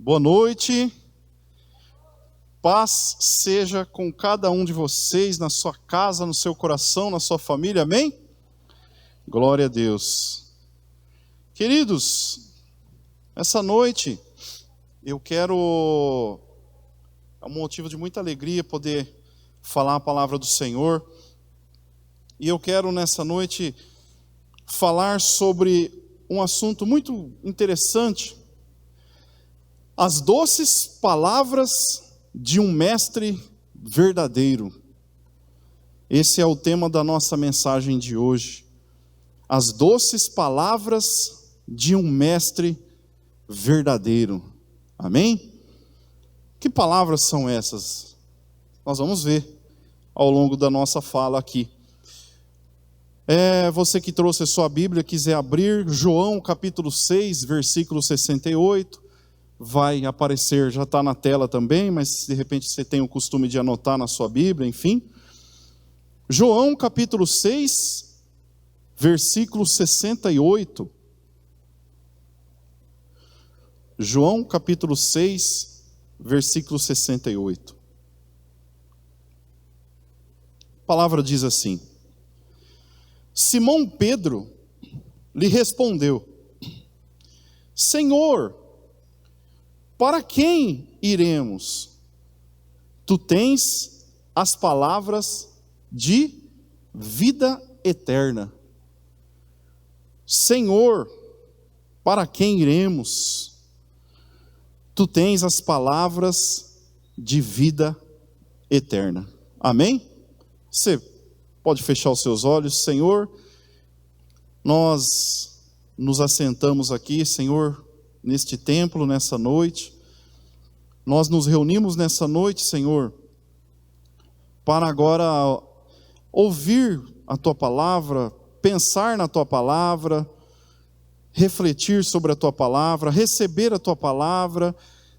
Boa noite, paz seja com cada um de vocês, na sua casa, no seu coração, na sua família, amém? Glória a Deus. Queridos, essa noite eu quero, é um motivo de muita alegria poder falar a palavra do Senhor, e eu quero nessa noite falar sobre um assunto muito interessante: as doces palavras de um mestre verdadeiro. Esse é o tema da nossa mensagem de hoje. As doces palavras de um mestre verdadeiro. Amém? Que palavras são essas? Nós vamos ver ao longo da nossa fala aqui. Você que trouxe a sua Bíblia, quiser abrir, João capítulo 6, versículo 68. Vai aparecer, já está na tela também, mas se de repente você tem o costume de anotar na sua Bíblia, enfim. João capítulo 6, versículo 68. João capítulo 6, versículo 68. A palavra diz assim: Simão Pedro lhe respondeu: Senhor, para quem iremos? Tu tens as palavras de vida eterna. Senhor, para quem iremos? Tu tens as palavras de vida eterna. Amém? Você pode fechar os seus olhos. Senhor, nós nos assentamos aqui, Senhor, neste templo, nessa noite. Nós nos reunimos nessa noite, Senhor, para agora ouvir a Tua palavra, pensar na Tua palavra, refletir sobre a Tua palavra, receber a Tua palavra,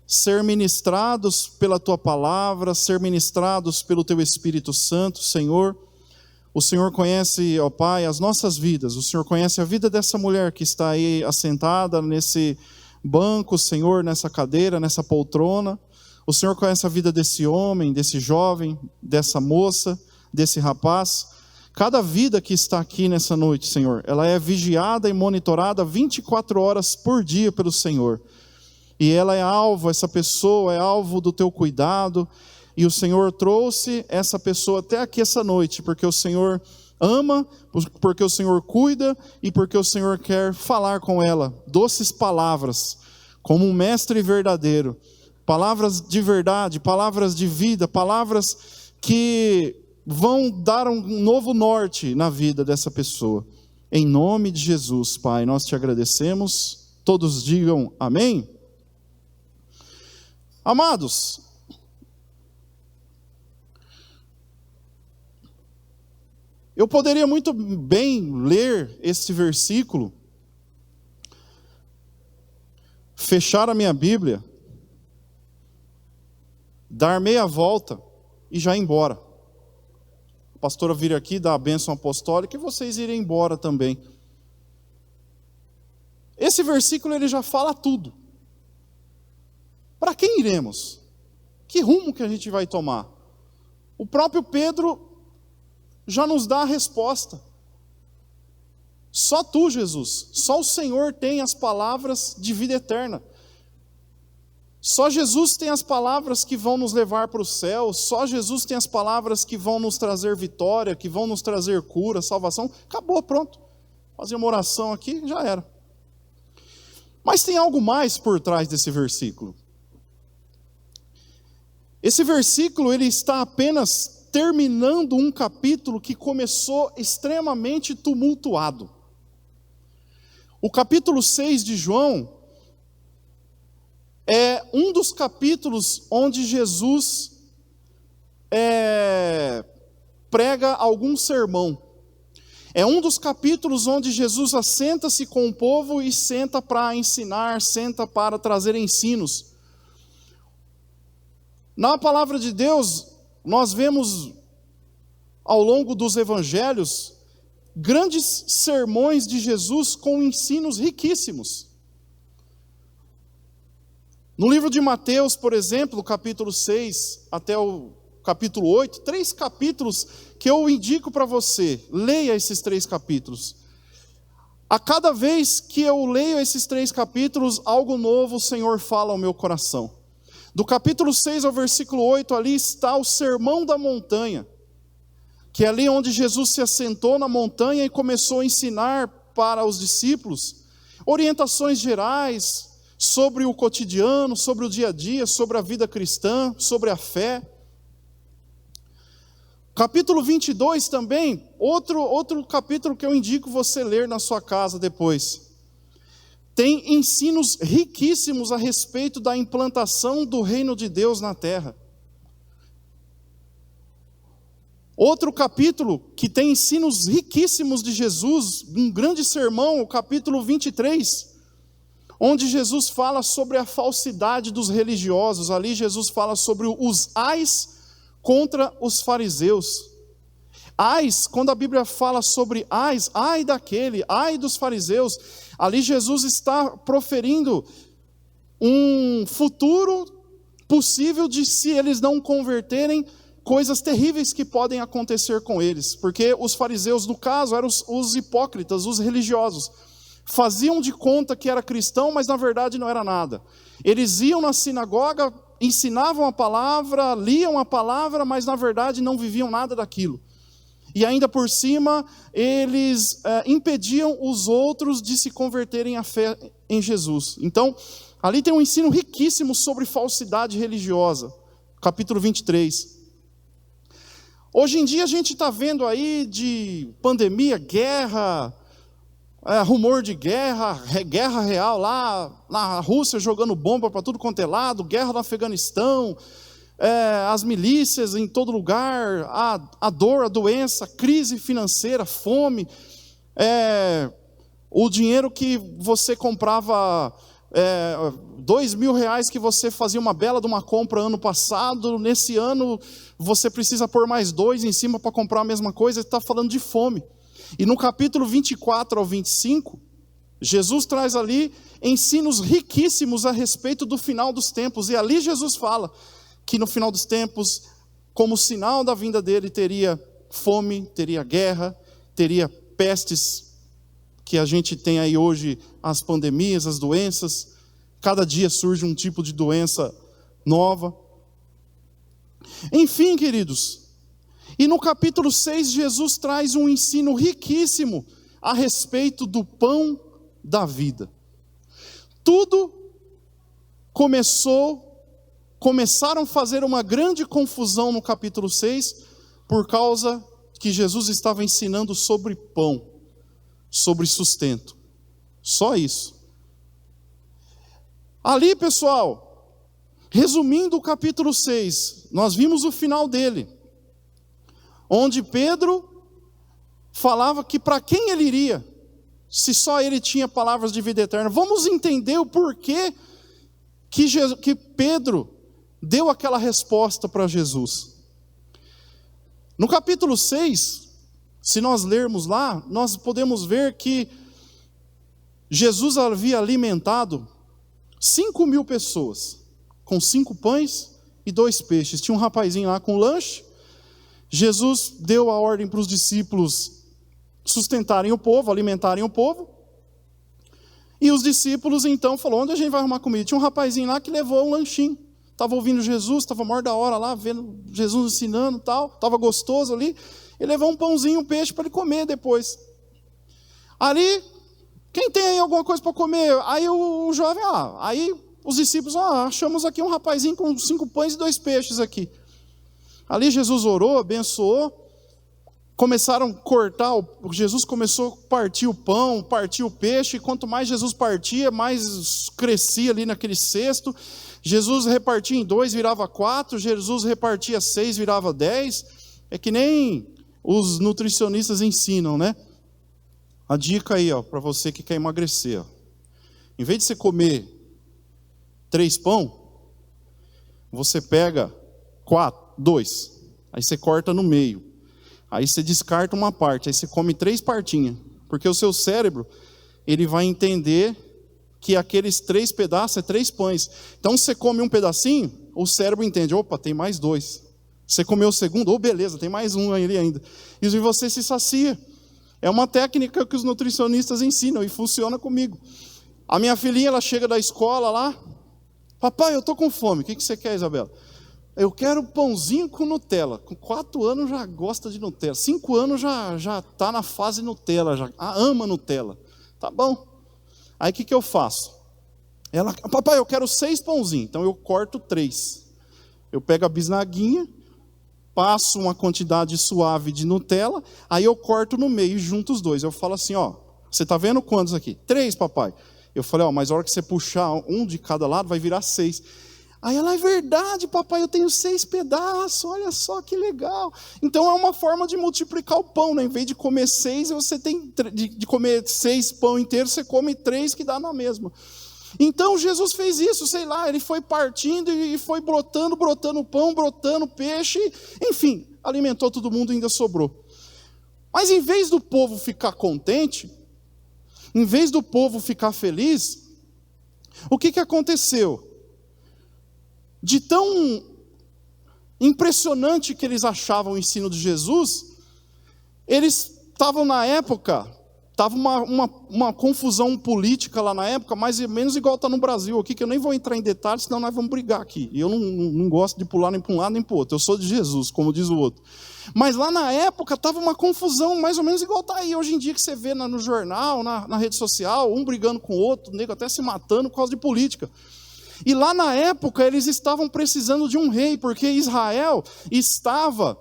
ser ministrados pela Tua palavra, ser ministrados pelo Teu Espírito Santo, Senhor. O Senhor conhece, ó Pai, as nossas vidas. O Senhor conhece a vida dessa mulher que está aí assentada nesse banco, Senhor, nessa cadeira, nessa poltrona. O Senhor conhece a vida desse homem, desse jovem, dessa moça, desse rapaz. Cada vida que está aqui nessa noite, Senhor, ela é vigiada e monitorada 24 horas por dia pelo Senhor. E ela é alvo, essa pessoa é alvo do Teu cuidado. E o Senhor trouxe essa pessoa até aqui essa noite, porque o Senhor ama, porque o Senhor cuida e porque o Senhor quer falar com ela doces palavras, como um mestre verdadeiro, palavras de verdade, palavras de vida, palavras que vão dar um novo norte na vida dessa pessoa. Em nome de Jesus, Pai, nós te agradecemos. Todos digam amém. Amados, eu poderia muito bem ler esse versículo, fechar a minha Bíblia, dar meia volta e já ir embora. A pastora vir aqui, dar a bênção apostólica e vocês irem embora também. Esse versículo ele já fala tudo. Para quem iremos? Que rumo que a gente vai tomar? O próprio Pedro já nos dá a resposta. Só Tu, Jesus, só o Senhor tem as palavras de vida eterna. Só Jesus tem as palavras que vão nos levar para o céu. Só Jesus tem as palavras que vão nos trazer vitória, que vão nos trazer cura, salvação. Acabou, pronto. Fazer uma oração aqui, já era. Mas tem algo mais por trás desse versículo. Esse versículo ele está apenas terminando um capítulo que começou extremamente tumultuado. O capítulo 6 de João é um dos capítulos onde Jesus prega algum sermão. É um dos capítulos onde Jesus assenta-se com o povo e senta para ensinar, senta para trazer ensinos. Na palavra de Deus, nós vemos ao longo dos evangelhos grandes sermões de Jesus com ensinos riquíssimos. No livro de Mateus, por exemplo, do capítulo 6 até o capítulo 8, 3 capítulos que eu indico para você. Leia esses 3 capítulos. A cada vez que eu leio esses 3 capítulos, algo novo o Senhor fala ao meu coração. Do capítulo 6 ao versículo 8, ali está o Sermão da Montanha, que é ali onde Jesus se assentou na montanha e começou a ensinar para os discípulos orientações gerais sobre o cotidiano, sobre o dia a dia, sobre a vida cristã, sobre a fé. Capítulo 22 também, outro capítulo que eu indico você ler na sua casa depois. Tem ensinos riquíssimos a respeito da implantação do reino de Deus na terra. Outro capítulo que tem ensinos riquíssimos de Jesus, um grande sermão, o capítulo 23, onde Jesus fala sobre a falsidade dos religiosos. Ali Jesus fala sobre os ais contra os fariseus. Ais, quando a Bíblia fala sobre ais, ai daquele, ai dos fariseus, ali Jesus está proferindo um futuro possível de, se eles não converterem, coisas terríveis que podem acontecer com eles. Porque os fariseus, no caso, eram os hipócritas, os religiosos. Faziam de conta que era cristão, mas na verdade não era nada. Eles iam na sinagoga, ensinavam a palavra, liam a palavra, mas na verdade não viviam nada daquilo. E ainda por cima, eles impediam os outros de se converterem à fé em Jesus. Então, ali tem um ensino riquíssimo sobre falsidade religiosa. Capítulo 23. Hoje em dia a gente está vendo aí de pandemia, guerra, rumor de guerra, guerra real lá na Rússia jogando bomba para tudo quanto é lado, guerra no Afeganistão, as milícias em todo lugar, a dor, a doença, crise financeira, fome, o dinheiro que você comprava, R$2.000 que você fazia uma bela de uma compra ano passado, nesse ano você precisa pôr mais 2 em cima para comprar a mesma coisa, está falando de fome. E no capítulo 24 ao 25, Jesus traz ali ensinos riquíssimos a respeito do final dos tempos, e ali Jesus fala que no final dos tempos, como sinal da vinda dele, teria fome, teria guerra, teria pestes, que a gente tem aí hoje, as pandemias, as doenças, cada dia surge um tipo de doença nova. Enfim, queridos, e no capítulo 6, Jesus traz um ensino riquíssimo a respeito do pão da vida. Tudo começaram a fazer uma grande confusão no capítulo 6, por causa que Jesus estava ensinando sobre pão, sobre sustento. Só isso. Ali, pessoal, resumindo o capítulo 6, nós vimos o final dele, onde Pedro falava que para quem ele iria, se só ele tinha palavras de vida eterna. Vamos entender o porquê que Pedro deu aquela resposta para Jesus. No capítulo 6, se nós lermos lá, nós podemos ver que Jesus havia alimentado 5.000 pessoas, com 5 pães e 2 peixes. Tinha um rapazinho lá com lanche. Jesus deu a ordem para os discípulos sustentarem o povo, alimentarem o povo. E os discípulos então falaram: onde a gente vai arrumar comida? Tinha um rapazinho lá que levou um lanchinho. Estava ouvindo Jesus, estava maior da hora lá, vendo Jesus ensinando e tal. Estava gostoso ali. Ele levou um pãozinho, um peixe para ele comer depois. Ali, quem tem aí alguma coisa para comer? Aí o jovem, aí os discípulos, achamos aqui um rapazinho com 5 pães e 2 peixes aqui. Ali Jesus orou, abençoou. Começaram a cortar, Jesus começou a partir o pão, partir o peixe, e quanto mais Jesus partia, mais crescia ali naquele cesto. Jesus repartia em 2, virava 4, Jesus repartia 6, virava 10. É que nem os nutricionistas ensinam, né? A dica aí, para você que quer emagrecer. Ó. Em vez de você comer 3 pão, você pega 2, aí você corta no meio. Aí você descarta uma parte, aí você come 3 partinhas, porque o seu cérebro, ele vai entender que aqueles 3 pedaços é 3 pães. Então você come um pedacinho, o cérebro entende, opa, tem mais 2. Você comeu o segundo, beleza, tem mais um ali ainda. E você se sacia. É uma técnica que os nutricionistas ensinam e funciona comigo. A minha filhinha, ela chega da escola lá, papai, eu estou com fome, o que você quer, Isabela? Eu quero pãozinho com Nutella. Com 4 anos já gosta de Nutella. 5 anos já está na fase Nutella, já ama Nutella. Tá bom. Aí o que eu faço? Ela, papai, eu quero 6 pãozinhos. Então eu corto 3. Eu pego a bisnaguinha, passo uma quantidade suave de Nutella, aí eu corto no meio e junto os dois. Eu falo assim, ó, você está vendo quantos aqui? 3, papai. Eu falei, ó, mas a hora que você puxar um de cada lado, vai virar 6. Aí ela, é verdade, papai, eu tenho 6 pedaços, olha só que legal. Então é uma forma de multiplicar o pão, né? Em vez de comer 6, você tem de comer 6 pão inteiro, você come 3 que dá na mesma. Então Jesus fez isso, sei lá, ele foi partindo e foi brotando pão, brotando peixe, enfim, alimentou todo mundo e ainda sobrou. Mas em vez do povo ficar contente, em vez do povo ficar feliz, o que aconteceu? De tão impressionante que eles achavam o ensino de Jesus, eles estavam na época, estava uma confusão política lá na época, mais ou menos igual está no Brasil aqui, que eu nem vou entrar em detalhes, senão nós vamos brigar aqui. E eu não gosto de pular nem para um lado nem para o outro, eu sou de Jesus, como diz o outro. Mas lá na época estava uma confusão, mais ou menos igual está aí hoje em dia, que você vê no jornal, na rede social, um brigando com o outro, o nego até se matando por causa de política. E lá na época eles estavam precisando de um rei, porque Israel estava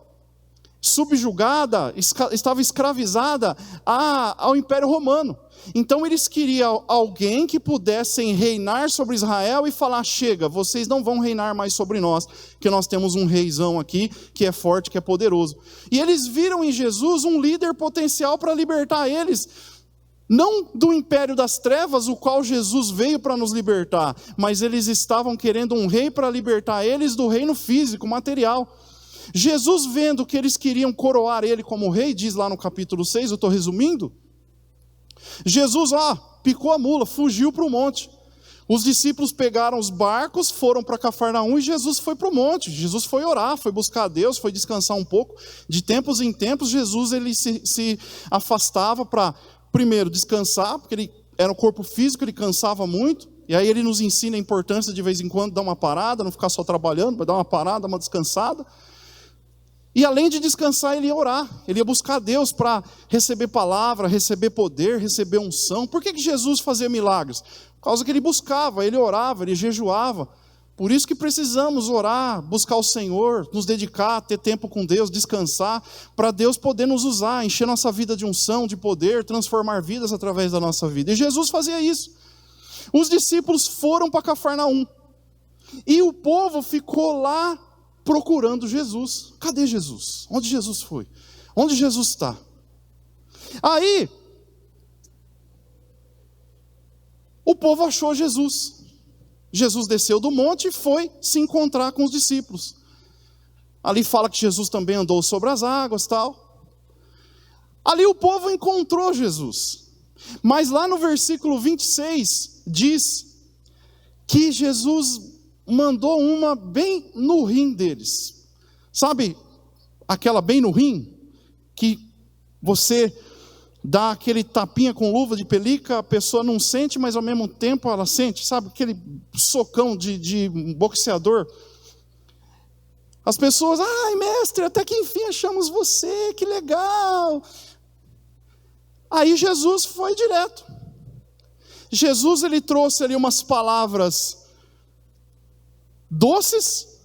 subjugada, estava escravizada ao Império Romano. Então eles queriam alguém que pudesse reinar sobre Israel e falar, chega, vocês não vão reinar mais sobre nós, porque nós temos um reizão aqui, que é forte, que é poderoso. E eles viram em Jesus um líder potencial para libertar eles, não do império das trevas, o qual Jesus veio para nos libertar, mas eles estavam querendo um rei para libertar eles do reino físico, material. Jesus, vendo que eles queriam coroar ele como rei, diz lá no capítulo 6, eu estou resumindo, Jesus picou a mula, fugiu para o monte. Os discípulos pegaram os barcos, foram para Cafarnaum e Jesus foi para o monte. Jesus foi orar, foi buscar a Deus, foi descansar um pouco. De tempos em tempos, Jesus ele se afastava para, primeiro, descansar, porque ele era um corpo físico, ele cansava muito. E aí ele nos ensina a importância de vez em quando dar uma parada, não ficar só trabalhando, mas dar uma parada, uma descansada. E além de descansar, ele ia orar, ele ia buscar Deus para receber palavra, receber poder, receber unção. Por que Jesus fazia milagres? Por causa que ele buscava, ele orava, ele jejuava. Por isso que precisamos orar, buscar o Senhor, nos dedicar, ter tempo com Deus, descansar, para Deus poder nos usar, encher nossa vida de unção, de poder, transformar vidas através da nossa vida. E Jesus fazia isso. Os discípulos foram para Cafarnaum, e o povo ficou lá procurando Jesus. Cadê Jesus? Onde Jesus foi? Onde Jesus está? Aí, o povo achou Jesus. Jesus desceu do monte e foi se encontrar com os discípulos. Ali fala que Jesus também andou sobre as águas, tal. Ali o povo encontrou Jesus. Mas lá no versículo 26 diz que Jesus mandou uma bem no rim deles. Sabe aquela bem no rim? Que você dá aquele tapinha com luva de pelica, a pessoa não sente, mas ao mesmo tempo ela sente. Sabe aquele socão de boxeador? As pessoas, ai mestre, até que enfim achamos você, que legal. Aí Jesus foi direto. Jesus ele trouxe ali umas palavras doces,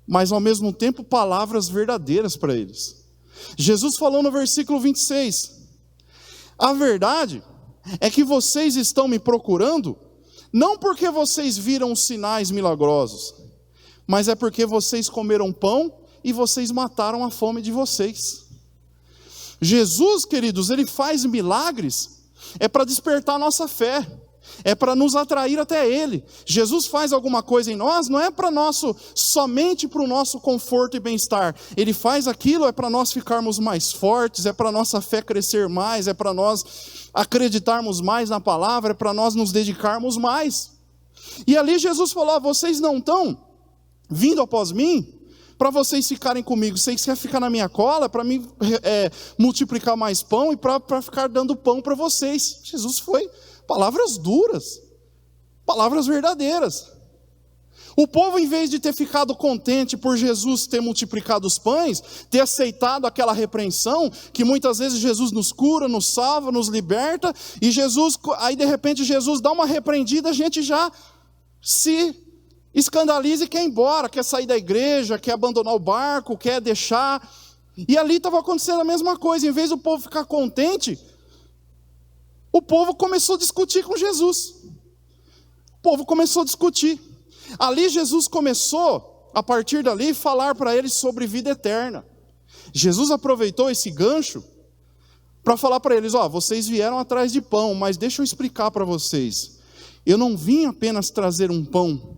mas ao mesmo tempo palavras verdadeiras para eles. Jesus falou no versículo 26, a verdade é que vocês estão me procurando, não porque vocês viram sinais milagrosos, mas é porque vocês comeram pão e vocês mataram a fome de vocês. Jesus, queridos, ele faz milagres, é para despertar a nossa fé, é para nos atrair até Ele. Jesus faz alguma coisa em nós, não é somente para o nosso conforto e bem-estar. Ele faz aquilo, é para nós ficarmos mais fortes, é para a nossa fé crescer mais, é para nós acreditarmos mais na palavra, é para nós nos dedicarmos mais. E ali Jesus falou: vocês não estão vindo após mim para vocês ficarem comigo, vocês querem ficar na minha cola, para mim multiplicar mais pão e para ficar dando pão para vocês. Jesus foi, palavras duras, palavras verdadeiras. O povo, em vez de ter ficado contente por Jesus ter multiplicado os pães, ter aceitado aquela repreensão, que muitas vezes Jesus nos cura, nos salva, nos liberta, e Jesus, aí de repente Jesus dá uma repreendida, a gente já se escandaliza e quer ir embora, quer sair da igreja, quer abandonar o barco, quer deixar. E ali estava acontecendo a mesma coisa. Em vez do povo ficar contente, o povo começou a discutir com Jesus. O povo começou a discutir. Ali Jesus começou, a partir dali, falar para eles sobre vida eterna. Jesus aproveitou esse gancho para falar para eles: vocês vieram atrás de pão, mas deixa eu explicar para vocês. Eu não vim apenas trazer um pão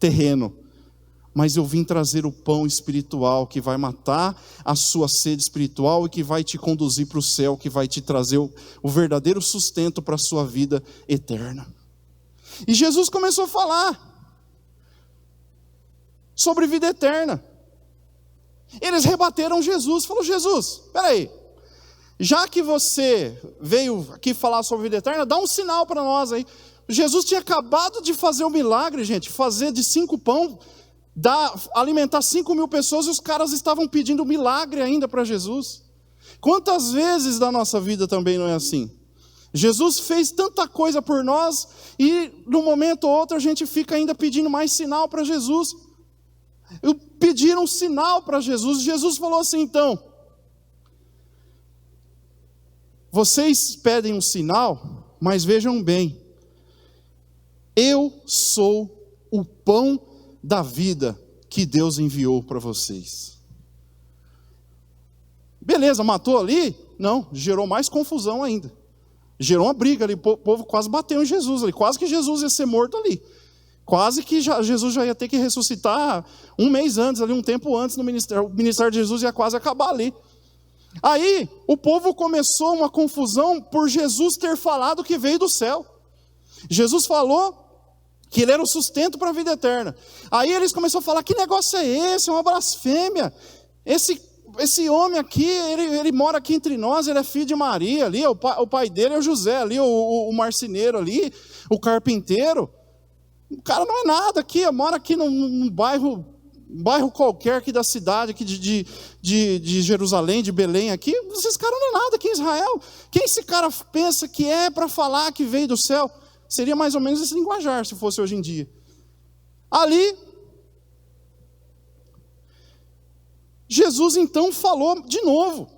terreno, mas eu vim trazer o pão espiritual, que vai matar a sua sede espiritual e que vai te conduzir para o céu, que vai te trazer o verdadeiro sustento para a sua vida eterna. E Jesus começou a falar sobre vida eterna. Eles rebateram Jesus, falou: Jesus, peraí, já que você veio aqui falar sobre vida eterna, dá um sinal para nós aí. Jesus tinha acabado de fazer um milagre, gente, fazer de 5 pão, alimentar 5.000 pessoas, e os caras estavam pedindo milagre ainda para Jesus. Quantas vezes da nossa vida também não é assim? Jesus fez tanta coisa por nós, e num momento ou outro a gente fica ainda pedindo mais sinal para Jesus. Pediram um sinal para Jesus. Jesus falou assim: então, vocês pedem um sinal, mas vejam bem, eu sou o pão da vida que Deus enviou para vocês. Beleza, matou ali? Não, gerou mais confusão ainda. Gerou uma briga ali, o povo quase bateu em Jesus ali, quase que Jesus ia ser morto ali. Quase que Jesus já ia ter que ressuscitar um mês antes, ali, um tempo antes no ministério. O ministério de Jesus ia quase acabar ali. Aí o povo começou uma confusão por Jesus ter falado que veio do céu. Jesus falou que ele era o sustento para a vida eterna. Aí eles começaram a falar: que negócio é esse? É uma blasfêmia. Esse homem aqui, ele mora aqui entre nós, ele é filho de Maria ali, o pai dele é o José ali, o marceneiro ali, o carpinteiro. O cara não é nada aqui, mora aqui num bairro qualquer aqui da cidade, aqui de Jerusalém, de Belém aqui. Esses caras não é nada aqui em Israel. Quem esse cara pensa que é para falar que veio do céu? Seria mais ou menos esse linguajar, se fosse hoje em dia. Ali, Jesus então falou de novo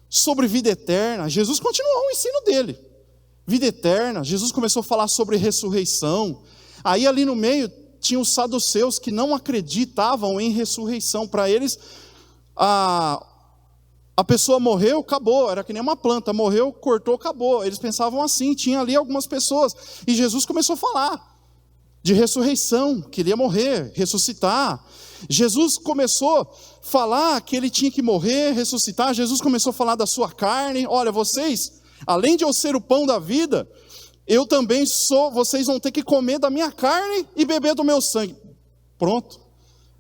sobre vida eterna. Jesus continuou o ensino dele. Vida eterna. Jesus começou a falar sobre ressurreição. Aí ali no meio tinha os saduceus que não acreditavam em ressurreição. Para eles, a pessoa morreu, acabou, era que nem uma planta, morreu, cortou, acabou. Eles pensavam assim, tinha ali algumas pessoas. E Jesus começou a falar de ressurreição, que ele ia morrer, ressuscitar. Jesus começou a falar que ele tinha que morrer, ressuscitar. Jesus começou a falar da sua carne. Olha, vocês, além de eu ser o pão da vida, eu também sou, vocês vão ter que comer da minha carne e beber do meu sangue. Pronto,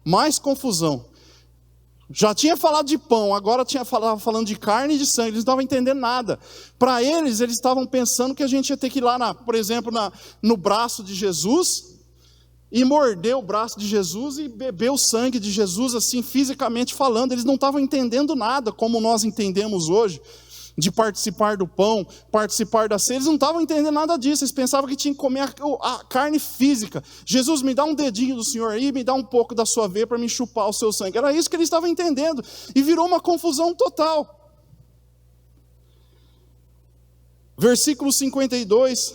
mais confusão. Já tinha falado de pão, agora falando de carne e de sangue. Eles não estavam entendendo nada. Para eles estavam pensando que a gente ia ter que ir lá, por exemplo, no braço de Jesus, e morder o braço de Jesus e beber o sangue de Jesus, assim, fisicamente falando. Eles não estavam entendendo nada, como nós entendemos hoje, de participar do pão, participar da ceia. Eles não estavam entendendo nada disso. Eles pensavam que tinham que comer a carne física. Jesus, me dá um dedinho do Senhor aí, me dá um pouco da sua veia para me chupar o seu sangue. Era isso que eles estavam entendendo. E virou uma confusão total. Versículo 52.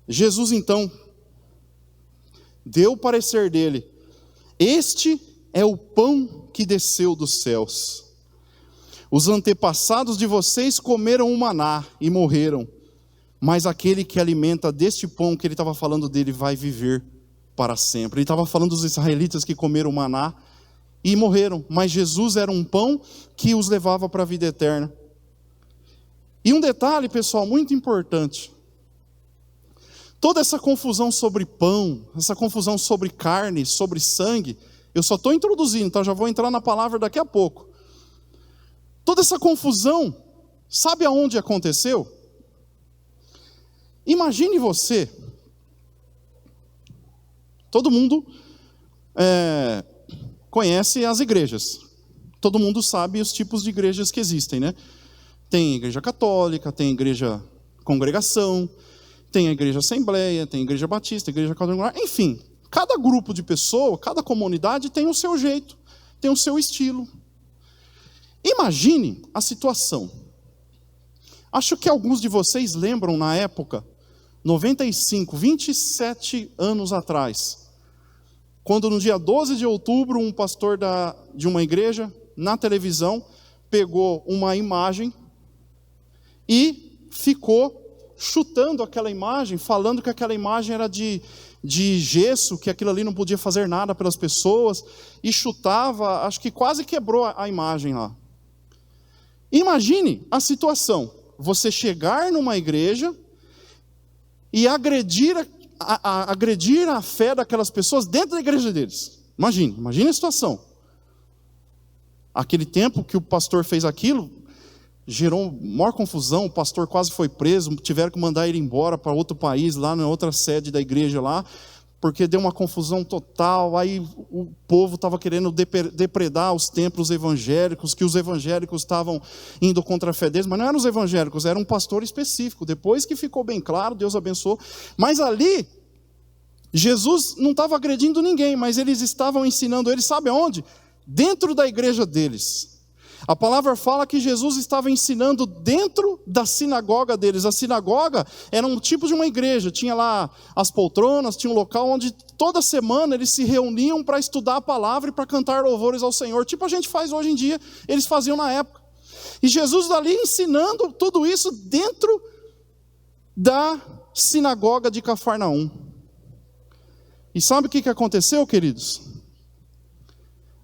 Jesus então deu o parecer dele: este é o pão que desceu dos céus. Os antepassados de vocês comeram o maná e morreram, mas aquele que alimenta deste pão, que ele estava falando dele, vai viver para sempre. Ele estava falando dos israelitas que comeram o maná e morreram, mas Jesus era um pão que os levava para a vida eterna. E um detalhe, pessoal, muito importante. Toda essa confusão sobre pão, essa confusão sobre carne, sobre sangue, eu só estou introduzindo, então já vou entrar na palavra daqui a pouco. Toda essa confusão, sabe aonde aconteceu? Imagine você, todo mundo conhece as igrejas, todo mundo sabe os tipos de igrejas que existem, né? Tem igreja católica, tem igreja congregação, tem a igreja assembleia, tem a igreja batista, a igreja quadrangular, enfim, cada grupo de pessoa, cada comunidade tem o seu jeito, tem o seu estilo. Imagine a situação. Acho que alguns de vocês lembram na época, 95, 27 anos atrás, quando no dia 12 de outubro, um pastor de uma igreja, na televisão, pegou uma imagem e ficou chutando aquela imagem, falando que aquela imagem era de gesso, que aquilo ali não podia fazer nada pelas pessoas, e chutava, acho que quase quebrou a imagem lá. Imagine a situação, você chegar numa igreja e agredir a fé daquelas pessoas dentro da igreja deles. Imagine a situação. Aquele tempo que o pastor fez aquilo, gerou maior confusão, o pastor quase foi preso, tiveram que mandar ele embora para outro país, lá na outra sede da igreja lá, porque deu uma confusão total, aí o povo estava querendo depredar os templos evangélicos, que os evangélicos estavam indo contra a fé deles, mas não eram os evangélicos, era um pastor específico, depois que ficou bem claro, Deus abençoou, mas ali, Jesus não estava agredindo ninguém, mas eles estavam ensinando eles, sabe aonde? Dentro da igreja deles. A palavra fala que Jesus estava ensinando dentro da sinagoga deles. A sinagoga era um tipo de uma igreja, tinha lá as poltronas, tinha um local onde toda semana eles se reuniam para estudar a palavra e para cantar louvores ao Senhor, tipo a gente faz hoje em dia, eles faziam na época. E Jesus ali ensinando tudo isso dentro da sinagoga de Cafarnaum. E sabe o que aconteceu, queridos?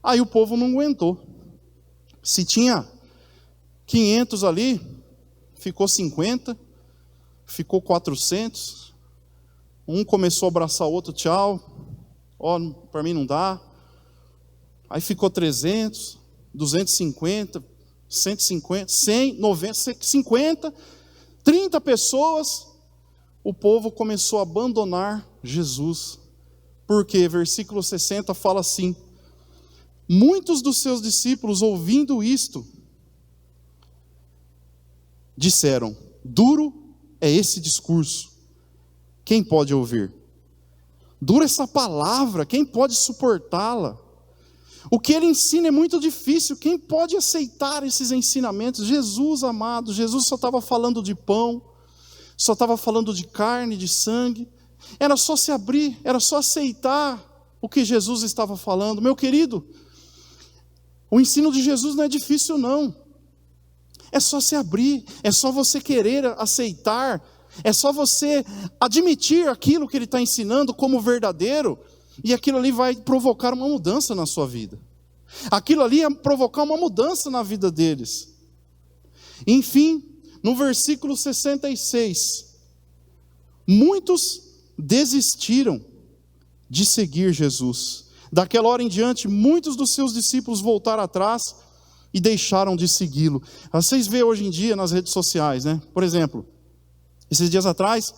Aí o povo não aguentou. Se tinha 500 ali, ficou 50, ficou 400, um começou a abraçar o outro, tchau, para mim não dá, aí ficou 300, 250, 150, 100, 90, 50, 30 pessoas, o povo começou a abandonar Jesus, porque versículo 60 fala assim: muitos dos seus discípulos, ouvindo isto, disseram: duro é esse discurso, quem pode ouvir? Dura essa palavra, quem pode suportá-la? O que ele ensina é muito difícil, quem pode aceitar esses ensinamentos? Jesus amado, Jesus só estava falando de pão, só estava falando de carne, de sangue, era só se abrir, era só aceitar o que Jesus estava falando. Meu querido, o ensino de Jesus não é difícil não, é só se abrir, é só você querer aceitar, é só você admitir aquilo que ele está ensinando como verdadeiro, e aquilo ali vai provocar uma mudança na sua vida, aquilo ali ia provocar uma mudança na vida deles. Enfim, no versículo 66, muitos desistiram de seguir Jesus. Daquela hora em diante, muitos dos seus discípulos voltaram atrás e deixaram de segui-lo. Vocês veem hoje em dia nas redes sociais, né? Por exemplo, esses dias atrás,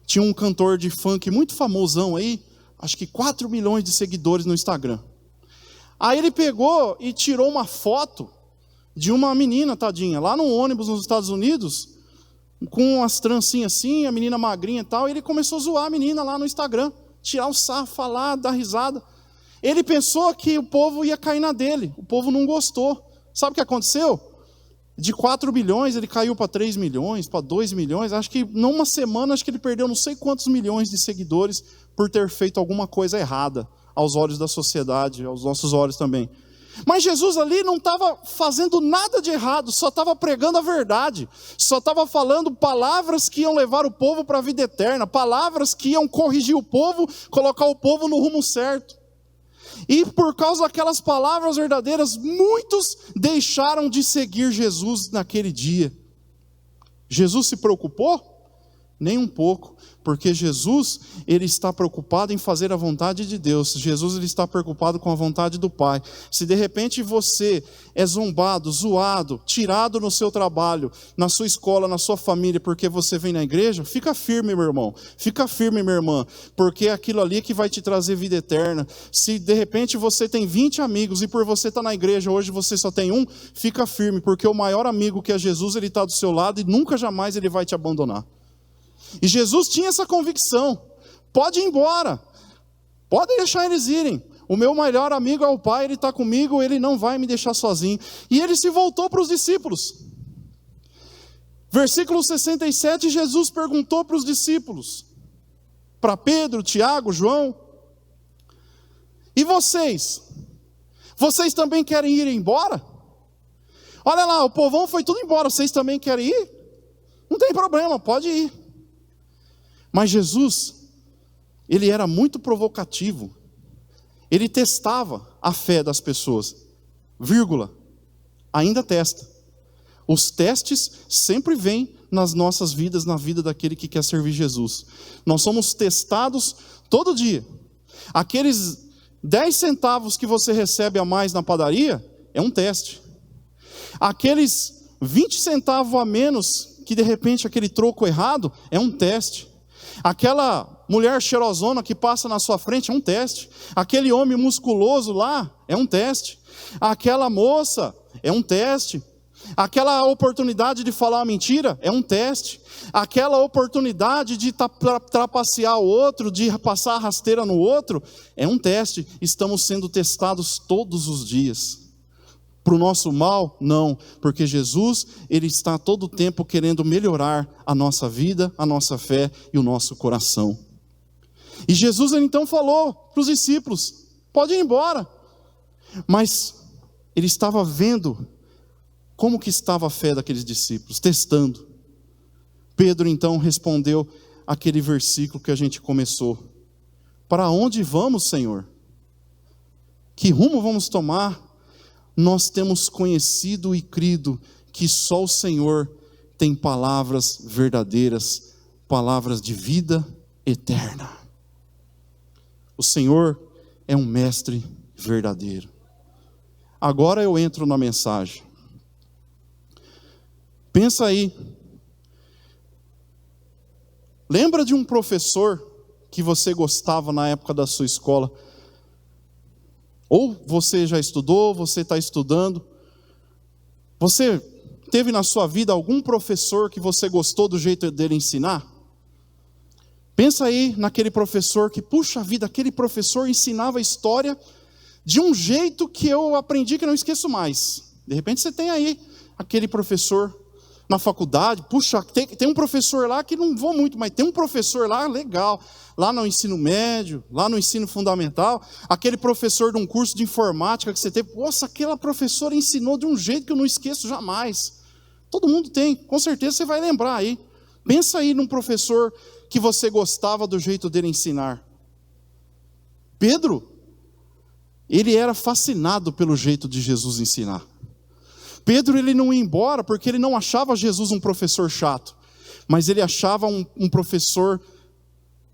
tinha um cantor de funk muito famosão aí, acho que 4 milhões de seguidores no Instagram. Aí ele pegou e tirou uma foto de uma menina, tadinha, lá no ônibus nos Estados Unidos, com as trancinhas assim, a menina magrinha e tal, e ele começou a zoar a menina lá no Instagram, tirar o sarro, falar, dar risada. Ele pensou que o povo ia cair na dele, o povo não gostou. Sabe o que aconteceu? De 4 milhões ele caiu para 3 milhões, para 2 milhões, acho que numa semana acho que ele perdeu não sei quantos milhões de seguidores por ter feito alguma coisa errada aos olhos da sociedade, aos nossos olhos também. Mas Jesus ali não estava fazendo nada de errado, só estava pregando a verdade, só estava falando palavras que iam levar o povo para a vida eterna, palavras que iam corrigir o povo, colocar o povo no rumo certo. E por causa daquelas palavras verdadeiras, muitos deixaram de seguir Jesus naquele dia. Jesus se preocupou? Nem um pouco, porque Jesus, ele está preocupado em fazer a vontade de Deus. Jesus, ele está preocupado com a vontade do Pai. Se de repente você é zombado, zoado, tirado no seu trabalho, na sua escola, na sua família, porque você vem na igreja, fica firme, meu irmão, fica firme, minha irmã, porque é aquilo ali que vai te trazer vida eterna. Se de repente você tem 20 amigos e por você estar na igreja hoje você só tem um, fica firme, porque o maior amigo que é Jesus, ele está do seu lado e nunca jamais ele vai te abandonar. E Jesus tinha essa convicção: pode ir embora, pode deixar eles irem, o meu melhor amigo é o Pai, ele está comigo, ele não vai me deixar sozinho. E ele se voltou para os discípulos. Versículo 67, Jesus perguntou para os discípulos, para Pedro, Tiago, João: e vocês? Vocês também querem ir embora? Olha lá, o povão foi tudo embora, vocês também querem ir? Não tem problema, pode ir. Mas Jesus, ele era muito provocativo. Ele testava a fé das pessoas. Vírgula. Ainda testa. Os testes sempre vêm nas nossas vidas, na vida daquele que quer servir Jesus. Nós somos testados todo dia. Aqueles 10 centavos que você recebe a mais na padaria, é um teste. Aqueles 20 centavos a menos, que de repente aquele troco errado, é um teste. Aquela mulher cheirosona que passa na sua frente é um teste. Aquele homem musculoso lá é um teste. Aquela moça é um teste. Aquela oportunidade de falar uma mentira é um teste. Aquela oportunidade de trapacear o outro, de passar a rasteira no outro, é um teste. Estamos sendo testados todos os dias. Para o nosso mal? Não, porque Jesus, ele está todo o tempo querendo melhorar a nossa vida, a nossa fé e o nosso coração. E Jesus, ele então falou para os discípulos: pode ir embora. Mas ele estava vendo como que estava a fé daqueles discípulos, testando. Pedro então respondeu aquele versículo que a gente começou: para onde vamos, Senhor? Que rumo vamos tomar? Nós temos conhecido e crido que só o Senhor tem palavras verdadeiras, palavras de vida eterna. O Senhor é um mestre verdadeiro. Agora eu entro na mensagem. Pensa aí. Lembra de um professor que você gostava na época da sua escola? Ou você já estudou, você está estudando. Você teve na sua vida algum professor que você gostou do jeito dele ensinar? Pensa aí naquele professor que, puxa vida, aquele professor ensinava história de um jeito que eu aprendi que não esqueço mais. De repente você tem aí aquele professor na faculdade, puxa, tem um professor lá que não vou muito, mas tem um professor lá legal, lá no ensino médio, lá no ensino fundamental, aquele professor de um curso de informática que você teve, nossa, aquela professora ensinou de um jeito que eu não esqueço jamais. Todo mundo tem, com certeza você vai lembrar aí. Pensa aí num professor que você gostava do jeito dele ensinar. Pedro, ele era fascinado pelo jeito de Jesus ensinar. Pedro, ele não ia embora porque ele não achava Jesus um professor chato, mas ele achava um professor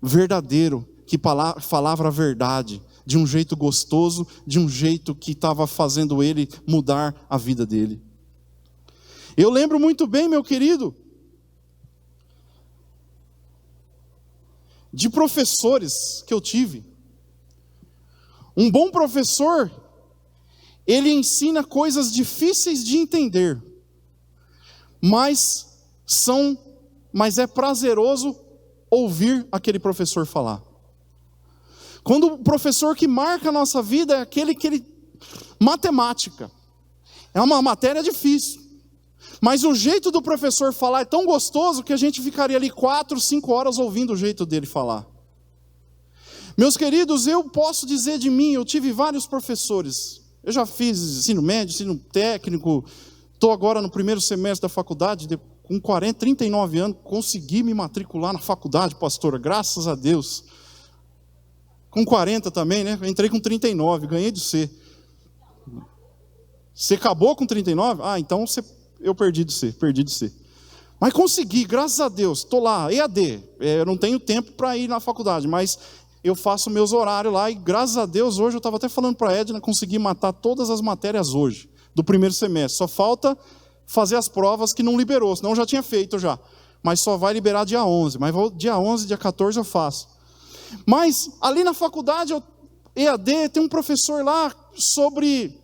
verdadeiro, que falava a verdade, de um jeito gostoso, de um jeito que estava fazendo ele mudar a vida dele. Eu lembro muito bem, meu querido, de professores que eu tive. Um bom professor, ele ensina coisas difíceis de entender, mas é prazeroso ouvir aquele professor falar. Quando o professor que marca a nossa vida é aquele que matemática, é uma matéria difícil, mas o jeito do professor falar é tão gostoso que a gente ficaria ali 4, 5 horas ouvindo o jeito dele falar. Meus queridos, eu posso dizer de mim, eu tive vários professores. Eu já fiz ensino médio, ensino técnico, estou agora no primeiro semestre da faculdade, com 39 anos, consegui me matricular na faculdade, pastora, graças a Deus. Com 40 também, né? Eu entrei com 39, ganhei de você. Você acabou com 39? Ah, então eu perdi de você. Mas consegui, graças a Deus, estou lá, EAD, eu não tenho tempo para ir na faculdade, mas eu faço meus horários lá e graças a Deus hoje eu estava até falando para a Edna, consegui matar todas as matérias hoje, do primeiro semestre, só falta fazer as provas que não liberou, senão eu já tinha feito já, mas só vai liberar dia 11, mas dia 11, dia 14 eu faço. Mas ali na faculdade, EAD, tem um professor lá sobre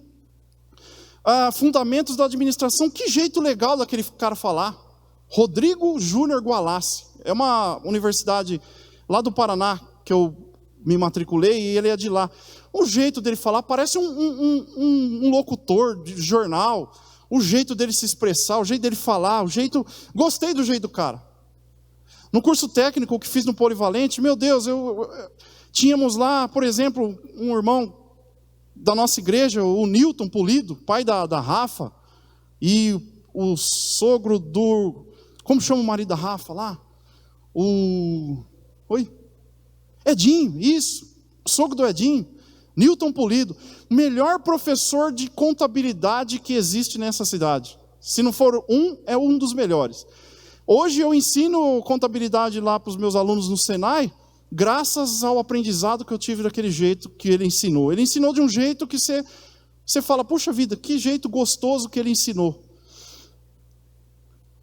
fundamentos da administração, que jeito legal daquele cara falar. Rodrigo Júnior Gualassi, é uma universidade lá do Paraná, que eu me matriculei e ele é de lá. O jeito dele falar parece um locutor de jornal, o jeito dele se expressar, o jeito dele falar, gostei do jeito do cara. No curso técnico que fiz no Polivalente, meu Deus, tínhamos lá, por exemplo, um irmão da nossa igreja, o Newton Polido, pai da Rafa, e o sogro do... Como chama o marido da Rafa lá? Edinho, isso. O sogro do Edinho. Newton Polido. Melhor professor de contabilidade que existe nessa cidade. Se não for é um dos melhores. Hoje eu ensino contabilidade lá para os meus alunos no Senai, graças ao aprendizado que eu tive daquele jeito que ele ensinou. Ele ensinou de um jeito que você fala, puxa vida, que jeito gostoso que ele ensinou.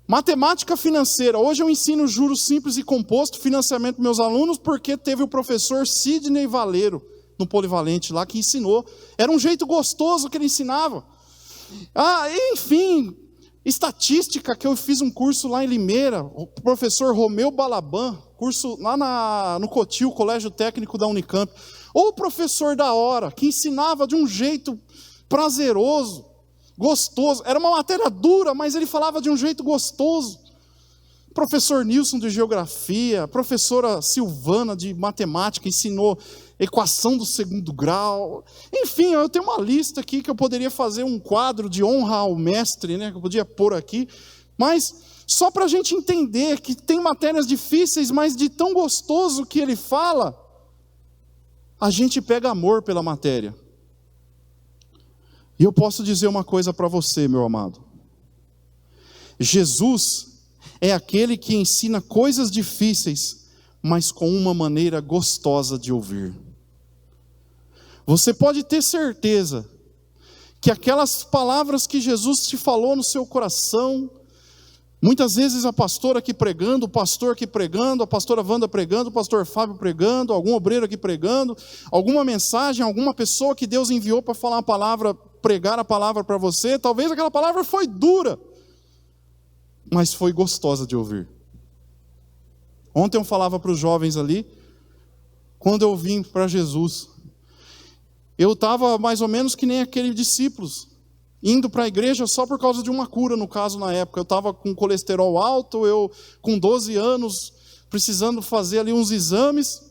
Matemática financeira. Hoje eu ensino juros simples e composto, financiamento para meus alunos, porque teve o professor Sidney Valeiro, no Polivalente lá, que ensinou. Era um jeito gostoso que ele ensinava. Enfim, estatística, que eu fiz um curso lá em Limeira, o professor Romeu Balaban, curso lá no Cotil, Colégio Técnico da Unicamp. Ou o professor da hora, que ensinava de um jeito prazeroso, gostoso. Era uma matéria dura, mas ele falava de um jeito gostoso. Professor Nilson de Geografia, professora Silvana de Matemática, ensinou equação do segundo grau. Enfim, eu tenho uma lista aqui que eu poderia fazer um quadro de honra ao mestre, né, que eu podia pôr aqui. Mas só para a gente entender que tem matérias difíceis, mas de tão gostoso que ele fala, a gente pega amor pela matéria. E eu posso dizer uma coisa para você, meu amado. Jesus é aquele que ensina coisas difíceis, mas com uma maneira gostosa de ouvir. Você pode ter certeza que aquelas palavras que Jesus te falou no seu coração, muitas vezes a pastora aqui pregando, o pastor aqui pregando, a pastora Wanda pregando, o pastor Fábio pregando, algum obreiro aqui pregando, alguma mensagem, alguma pessoa que Deus enviou para falar a palavra, pregar a palavra para você, talvez aquela palavra foi dura, mas foi gostosa de ouvir. Ontem eu falava para os jovens ali, quando eu vim para Jesus, eu estava mais ou menos que nem aqueles discípulos, indo para a igreja só por causa de uma cura, no caso na época. Eu estava com colesterol alto, eu com 12 anos, precisando fazer ali uns exames,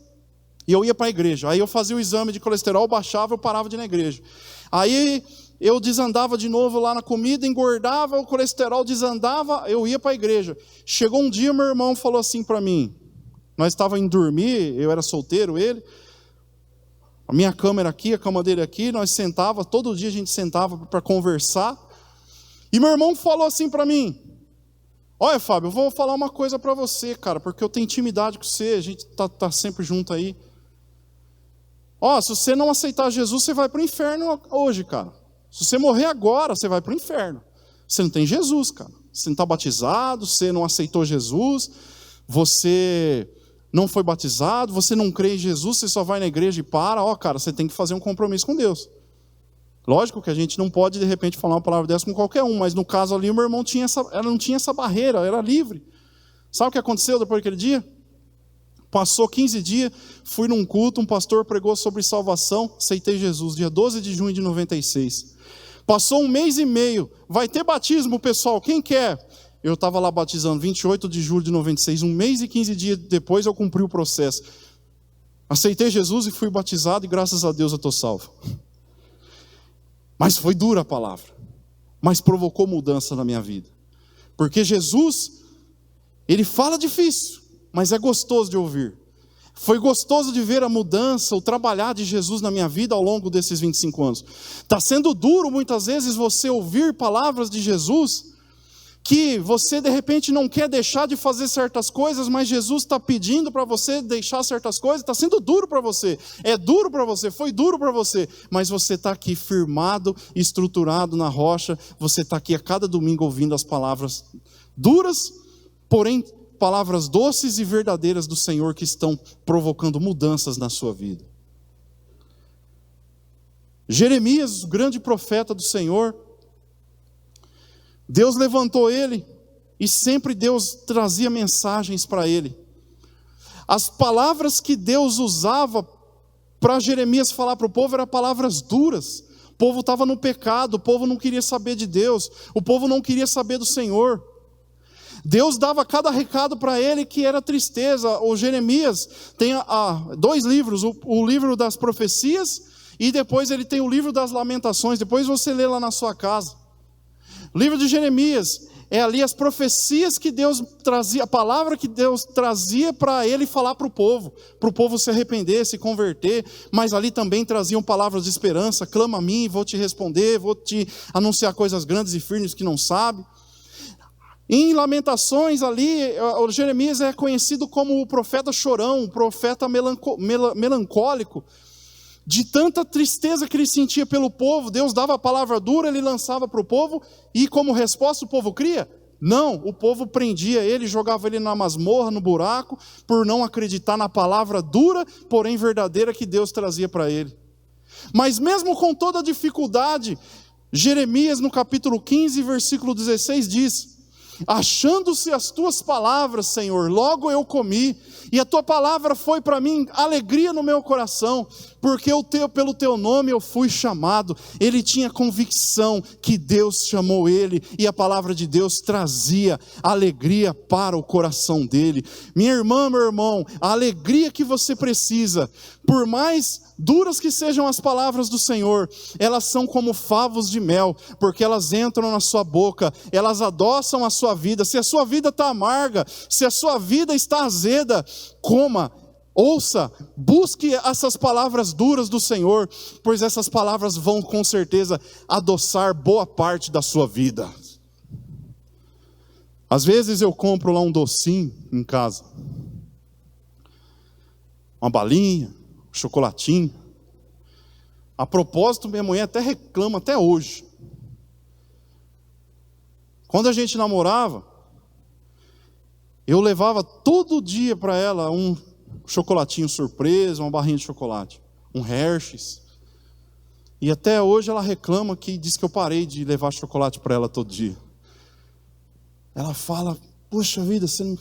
e eu ia para a igreja. Aí eu fazia o exame de colesterol, baixava, eu parava de ir na igreja. Aí eu desandava de novo lá na comida, engordava, o colesterol desandava, eu ia para a igreja. Chegou um dia, meu irmão falou assim para mim, nós estávamos indo dormir, eu era solteiro, ele, a minha cama era aqui, a cama dele aqui, nós sentava, todo dia a gente sentava para conversar, e meu irmão falou assim para mim, olha Fábio, eu vou falar uma coisa para você, cara, porque eu tenho intimidade com você, a gente tá sempre junto aí. Se você não aceitar Jesus, você vai para o inferno hoje, cara. Se você morrer agora, você vai para o inferno. Você não tem Jesus, cara. Você não está batizado, você não aceitou Jesus, você não foi batizado, você não crê em Jesus, você só vai na igreja e para. Cara, você tem que fazer um compromisso com Deus. Lógico que a gente não pode, de repente, falar uma palavra dessa com qualquer um, mas no caso ali, o meu irmão não tinha essa barreira, era livre. Sabe o que aconteceu depois daquele dia? Passou 15 dias, fui num culto, um pastor pregou sobre salvação, aceitei Jesus, dia 12 de junho de 96. Passou 1 mês e meio, vai ter batismo, pessoal, quem quer? Eu estava lá batizando, 28 de julho de 96, 1 mês e 15 dias depois eu cumpri o processo. Aceitei Jesus e fui batizado e graças a Deus eu estou salvo. Mas foi dura a palavra, mas provocou mudança na minha vida. Porque Jesus, Ele fala difícil, mas é gostoso de ouvir. Foi gostoso de ver a mudança, o trabalhar de Jesus na minha vida ao longo desses 25 anos. Está sendo duro muitas vezes você ouvir palavras de Jesus que você de repente não quer deixar de fazer certas coisas, mas Jesus está pedindo para você deixar certas coisas, está sendo duro para você, é duro para você, foi duro para você, mas você está aqui firmado, estruturado na rocha, você está aqui a cada domingo ouvindo as palavras duras, porém palavras doces e verdadeiras do Senhor que estão provocando mudanças na sua vida. Jeremias, o grande profeta do Senhor, Deus levantou ele e sempre Deus trazia mensagens para ele. As palavras que Deus usava para Jeremias falar para o povo eram palavras duras. O povo estava no pecado, o povo não queria saber de Deus, o povo não queria saber do Senhor. Deus dava cada recado para ele que era tristeza. O Jeremias tem 2 livros, o livro das profecias e depois ele tem o livro das lamentações. Depois você lê lá na sua casa. O livro de Jeremias é ali as profecias que Deus trazia, a palavra que Deus trazia para ele falar para o povo se arrepender, se converter, mas ali também traziam palavras de esperança: clama a mim, vou te responder, vou te anunciar coisas grandes e firmes que não sabe. Em Lamentações ali, o Jeremias é conhecido como o profeta chorão, o profeta melancólico. De tanta tristeza que ele sentia pelo povo, Deus dava a palavra dura, ele lançava para o povo, e como resposta o povo cria? Não, o povo prendia ele, jogava ele na masmorra, no buraco, por não acreditar na palavra dura, porém verdadeira que Deus trazia para ele. Mas mesmo com toda a dificuldade, Jeremias no capítulo 15, versículo 16 diz: achando-se as tuas palavras, Senhor, logo eu comi, e a tua palavra foi para mim alegria no meu coração, porque pelo teu nome eu fui chamado. Ele tinha convicção que Deus chamou ele, e a palavra de Deus trazia alegria para o coração dele. Minha irmã, meu irmão, a alegria que você precisa, por mais duras que sejam as palavras do Senhor, elas são como favos de mel, porque elas entram na sua boca, elas adoçam a sua vida. Se a sua vida está amarga, se a sua vida está azeda, coma, ouça, busque essas palavras duras do Senhor, pois essas palavras vão com certeza adoçar boa parte da sua vida. Às vezes eu compro lá um docinho em casa, uma balinha, chocolatinho. A propósito, minha mulher até reclama até hoje. Quando a gente namorava, eu levava todo dia para ela um chocolatinho surpresa, uma barrinha de chocolate, um Hershey's. E até hoje ela reclama que diz que eu parei de levar chocolate para ela todo dia. Ela fala: puxa vida, você não...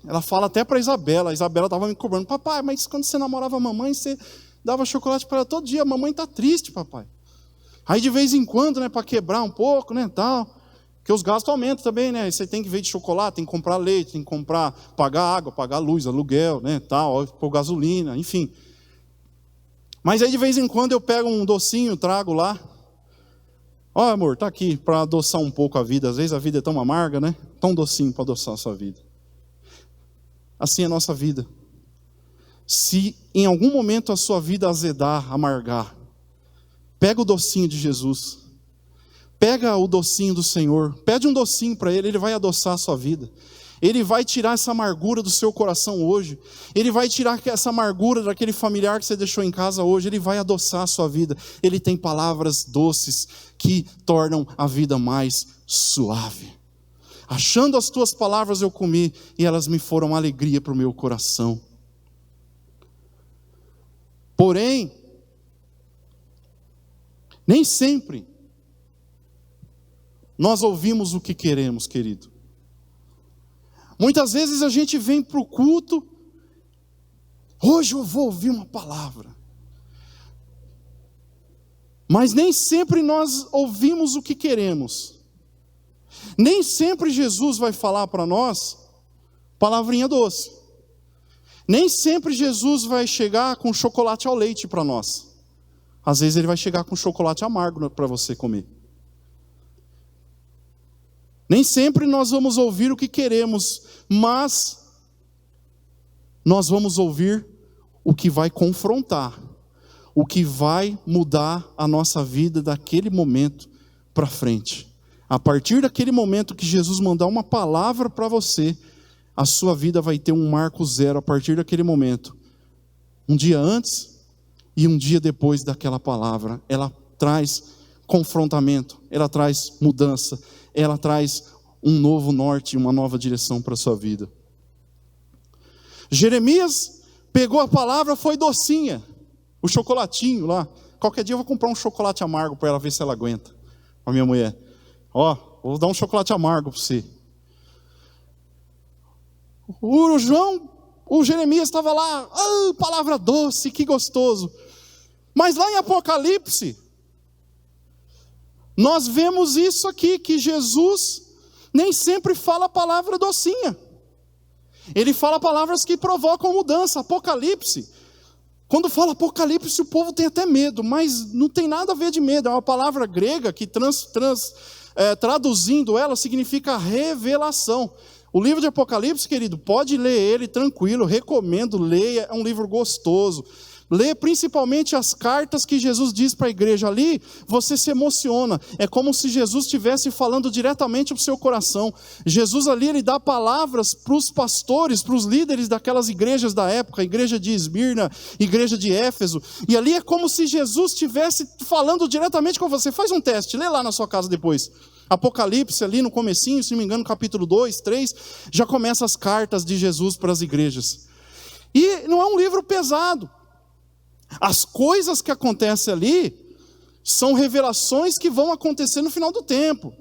Ela fala até para a Isabela estava me cobrando: papai, mas quando você namorava a mamãe, você dava chocolate para ela todo dia, a mamãe está triste, papai. Aí de vez em quando, né, para quebrar um pouco, né, tal, porque os gastos aumentam também, né, você tem que ver de chocolate, tem que comprar leite, tem que comprar, pagar água, pagar luz, aluguel, né, tal, pôr gasolina, enfim. Mas aí de vez em quando eu pego um docinho, trago lá: ó, amor, tá aqui para adoçar um pouco a vida. Às vezes a vida é tão amarga, né, tão docinho para adoçar a sua vida. Assim é a nossa vida. Se em algum momento a sua vida azedar, amargar, pega o docinho de Jesus, pega o docinho do Senhor, pede um docinho para Ele, Ele vai adoçar a sua vida. Ele vai tirar essa amargura do seu coração hoje. Ele vai tirar essa amargura daquele familiar que você deixou em casa hoje. Ele vai adoçar a sua vida. Ele tem palavras doces que tornam a vida mais suave. Achando as tuas palavras eu comi, e elas me foram alegria para o meu coração. Porém, nem sempre nós ouvimos o que queremos, querido. Muitas vezes a gente vem para o culto: hoje eu vou ouvir uma palavra. Mas nem sempre nós ouvimos o que queremos. Nem sempre Jesus vai falar para nós palavrinha doce. Nem sempre Jesus vai chegar com chocolate ao leite para nós. Às vezes ele vai chegar com chocolate amargo para você comer. Nem sempre nós vamos ouvir o que queremos, mas nós vamos ouvir o que vai confrontar, o que vai mudar a nossa vida daquele momento para frente. A partir daquele momento que Jesus mandar uma palavra para você, a sua vida vai ter um marco zero a partir daquele momento. Um dia antes e um dia depois daquela palavra. Ela traz confrontamento, ela traz mudança, ela traz um novo norte, uma nova direção para a sua vida. Jeremias pegou a palavra, foi docinha, o chocolatinho lá. Qualquer dia eu vou comprar um chocolate amargo para ela ver se ela aguenta. A minha mulher, vou dar um chocolate amargo para você. O Jeremias estava lá, palavra doce, que gostoso. Mas lá em Apocalipse, nós vemos isso aqui, que Jesus nem sempre fala a palavra docinha. Ele fala palavras que provocam mudança. Apocalipse, quando fala Apocalipse, o povo tem até medo, mas não tem nada a ver de medo. É uma palavra grega que traduzindo ela significa revelação. O livro de Apocalipse, querido, pode ler ele tranquilo, recomendo, leia, é um livro gostoso. Lê principalmente as cartas que Jesus diz para a igreja ali, você se emociona. É como se Jesus estivesse falando diretamente para o seu coração. Jesus ali, ele dá palavras para os pastores, para os líderes daquelas igrejas da época, a igreja de Esmirna, igreja de Éfeso. E ali é como se Jesus estivesse falando diretamente com você. Faz um teste, lê lá na sua casa depois. Apocalipse ali no comecinho, se não me engano, capítulo 2, 3, já começa as cartas de Jesus para as igrejas. E não é um livro pesado. As coisas que acontecem ali são revelações que vão acontecer no final do tempo,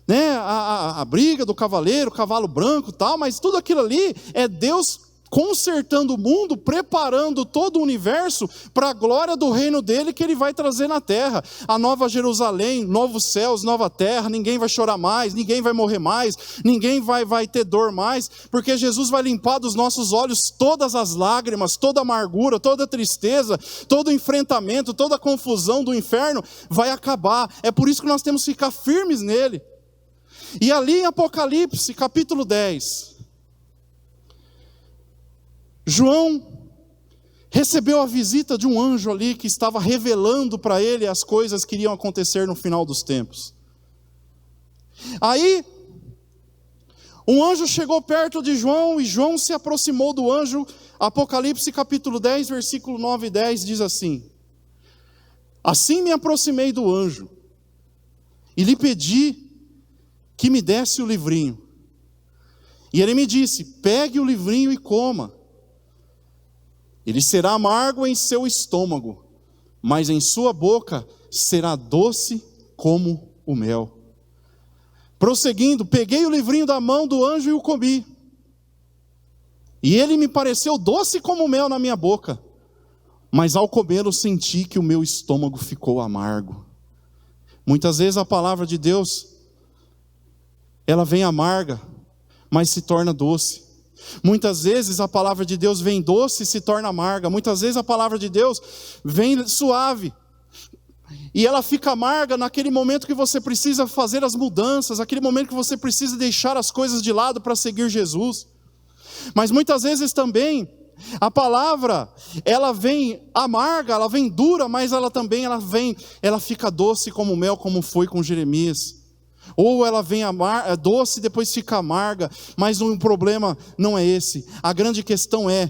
né? A briga do cavaleiro, o cavalo branco e tal, mas tudo aquilo ali é Deus consertando o mundo, preparando todo o universo para a glória do reino dele que ele vai trazer na terra. A nova Jerusalém, novos céus, nova terra, ninguém vai chorar mais, ninguém vai morrer mais, ninguém vai ter dor mais, porque Jesus vai limpar dos nossos olhos todas as lágrimas, toda a amargura, toda a tristeza, todo o enfrentamento, toda a confusão do inferno vai acabar. É por isso que nós temos que ficar firmes nele. E ali em Apocalipse, capítulo 10... João recebeu a visita de um anjo ali que estava revelando para ele as coisas que iriam acontecer no final dos tempos. Aí, um anjo chegou perto de João e João se aproximou do anjo. Apocalipse capítulo 10, versículo 9 e 10 diz assim: Assim me aproximei do anjo e lhe pedi que me desse o livrinho. E ele me disse: pegue o livrinho e coma. Ele será amargo em seu estômago, mas em sua boca será doce como o mel. Prosseguindo, peguei o livrinho da mão do anjo e o comi. E ele me pareceu doce como o mel na minha boca, mas ao comê-lo senti que o meu estômago ficou amargo. Muitas vezes a palavra de Deus, ela vem amarga, mas se torna doce. Muitas vezes a palavra de Deus vem doce e se torna amarga. Muitas vezes a palavra de Deus vem suave e ela fica amarga naquele momento que você precisa fazer as mudanças, aquele momento que você precisa deixar as coisas de lado para seguir Jesus. Mas muitas vezes também a palavra, ela vem amarga, ela vem dura, mas ela fica doce como mel, como foi com Jeremias. Ou ela vem doce e depois fica amarga, mas o problema não é esse. A grande questão é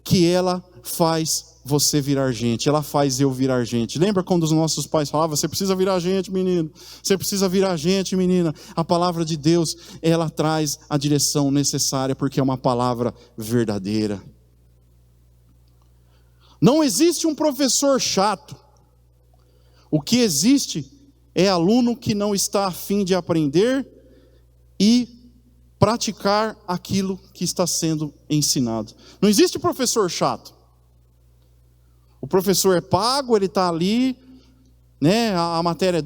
que ela faz você virar gente, ela faz eu virar gente. Lembra quando os nossos pais falavam: você precisa virar gente, menino, você precisa virar gente, menina? A palavra de Deus, ela traz a direção necessária, porque é uma palavra verdadeira. Não existe um professor chato. O que existe é aluno que não está a fim de aprender e praticar aquilo que está sendo ensinado. Não existe professor chato. O professor é pago, ele está ali, né? A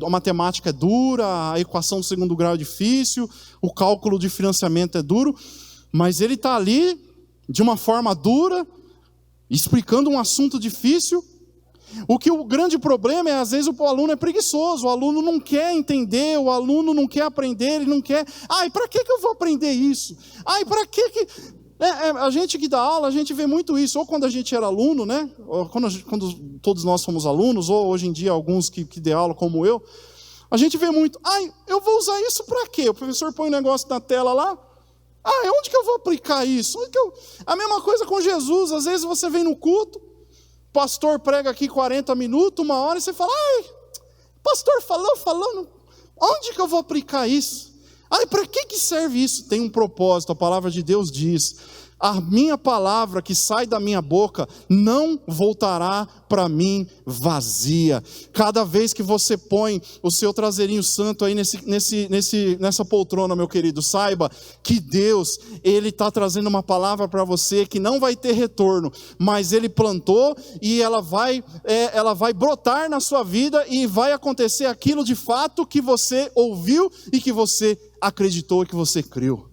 matemática é dura, a equação do segundo grau é difícil, o cálculo de financiamento é duro, mas ele está ali de uma forma dura, explicando um assunto difícil. O grande problema é, às vezes, o aluno é preguiçoso, o aluno não quer entender, o aluno não quer aprender, ele não quer. E para que eu vou aprender isso? Para que... A gente que dá aula, a gente vê muito isso, ou quando a gente era aluno, né? Ou quando todos nós somos alunos, ou hoje em dia alguns que dê aula como eu. A gente vê muito, eu vou usar isso para quê? O professor põe um negócio na tela lá, onde que eu vou aplicar isso? A mesma coisa com Jesus, às vezes você vem no culto, o pastor prega aqui 40 minutos, 1 hora, e você fala, pastor falando, onde que eu vou aplicar isso? Para que serve isso? Tem um propósito, a palavra de Deus diz, a minha palavra que sai da minha boca não voltará para mim vazia. Cada vez que você põe o seu traseirinho santo aí nessa poltrona, meu querido, saiba que Deus, Ele está trazendo uma palavra para você que não vai ter retorno, mas Ele plantou e ela vai brotar na sua vida e vai acontecer aquilo de fato que você ouviu e que você acreditou e que você creu.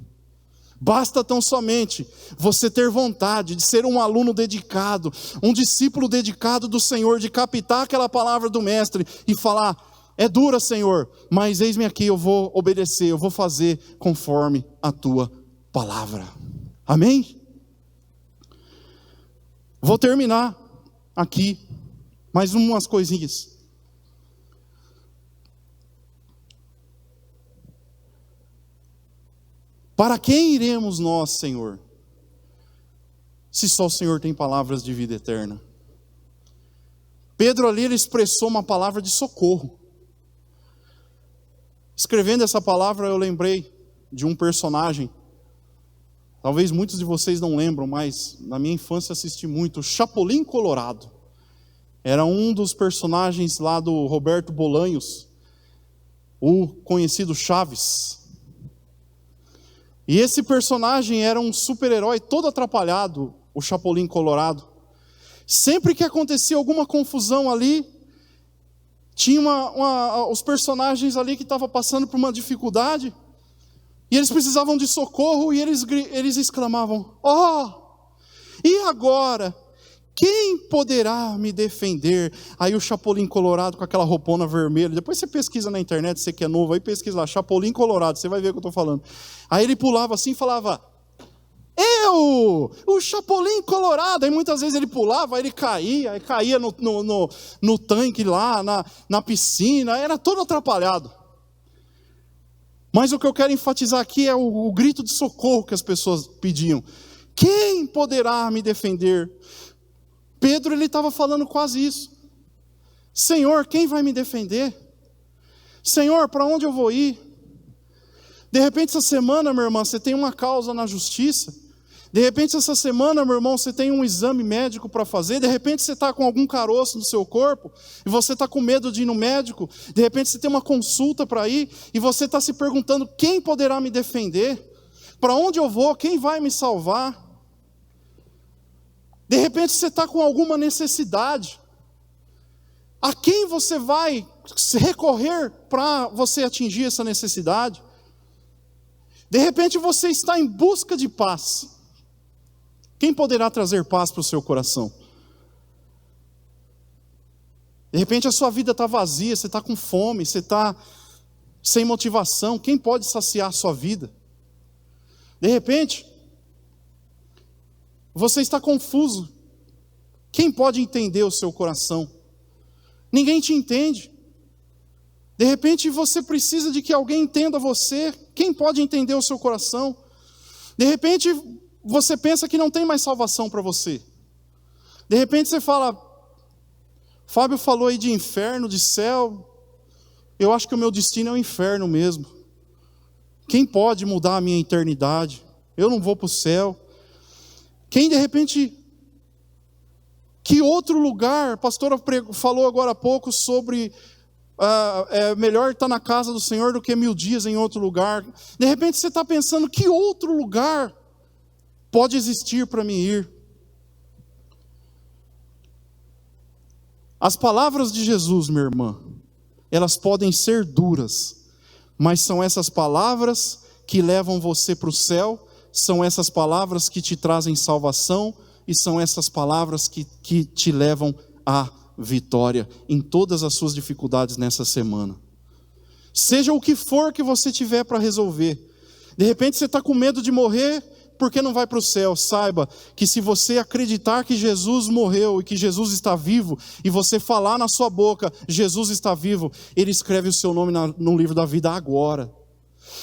Basta tão somente você ter vontade de ser um aluno dedicado, um discípulo dedicado do Senhor, de captar aquela palavra do Mestre e falar, é dura, Senhor, mas eis-me aqui, eu vou obedecer, eu vou fazer conforme a tua palavra. Amém? Vou terminar aqui, mais umas coisinhas. Para quem iremos nós, Senhor, se só o Senhor tem palavras de vida eterna? Pedro ali, ele expressou uma palavra de socorro. Escrevendo essa palavra, eu lembrei de um personagem, talvez muitos de vocês não lembram, mas na minha infância assisti muito, o Chapolin Colorado. Era um dos personagens lá do Roberto Bolanhos, o conhecido Chaves. E esse personagem era um super-herói todo atrapalhado, o Chapolin Colorado. Sempre que acontecia alguma confusão ali, tinha os personagens ali que estavam passando por uma dificuldade, e eles precisavam de socorro, e eles exclamavam, e agora? Quem poderá me defender? Aí o Chapolin Colorado com aquela roupona vermelha, depois você pesquisa na internet, você que é novo, aí pesquisa lá, Chapolin Colorado, você vai ver o que eu estou falando. Aí ele pulava assim e falava, o Chapolin Colorado. Aí muitas vezes ele pulava, aí ele caía no tanque lá, na piscina, era todo atrapalhado. Mas o que eu quero enfatizar aqui é o grito de socorro que as pessoas pediam. Quem poderá me defender? Pedro, ele estava falando quase isso. Senhor, quem vai me defender? Senhor, para onde eu vou ir? De repente essa semana, minha irmã, você tem uma causa na justiça. De repente essa semana, meu irmão, você tem um exame médico para fazer. De repente você está com algum caroço no seu corpo e você está com medo de ir no médico. De repente você tem uma consulta para ir e você está se perguntando, quem poderá me defender? Para onde eu vou? Quem vai me salvar? De repente você está com alguma necessidade. A quem você vai recorrer para você atingir essa necessidade? De repente você está em busca de paz. Quem poderá trazer paz para o seu coração? De repente a sua vida está vazia, você está com fome, você está sem motivação. Quem pode saciar a sua vida? De repente você está confuso. Quem pode entender o seu coração? Ninguém te entende. De repente você precisa de que alguém entenda você. Quem pode entender o seu coração? De repente você pensa que não tem mais salvação para você. De repente você fala, Fábio falou aí de inferno, de céu. Eu acho que o meu destino é o inferno mesmo. Quem pode mudar a minha eternidade? Eu não vou para o céu. Quem de repente, que outro lugar, a pastora falou agora há pouco sobre, é melhor estar na casa do Senhor do que 1000 dias em outro lugar. De repente você está pensando, que outro lugar pode existir para mim ir? As palavras de Jesus, minha irmã, elas podem ser duras, mas são essas palavras que levam você para o céu. São essas palavras que te trazem salvação e são essas palavras que te levam à vitória em todas as suas dificuldades nessa semana. Seja o que for que você tiver para resolver. De repente você está com medo de morrer por que não vai para o céu? Saiba que se você acreditar que Jesus morreu e que Jesus está vivo, e você falar na sua boca, Jesus está vivo, Ele escreve o seu nome no livro da vida agora.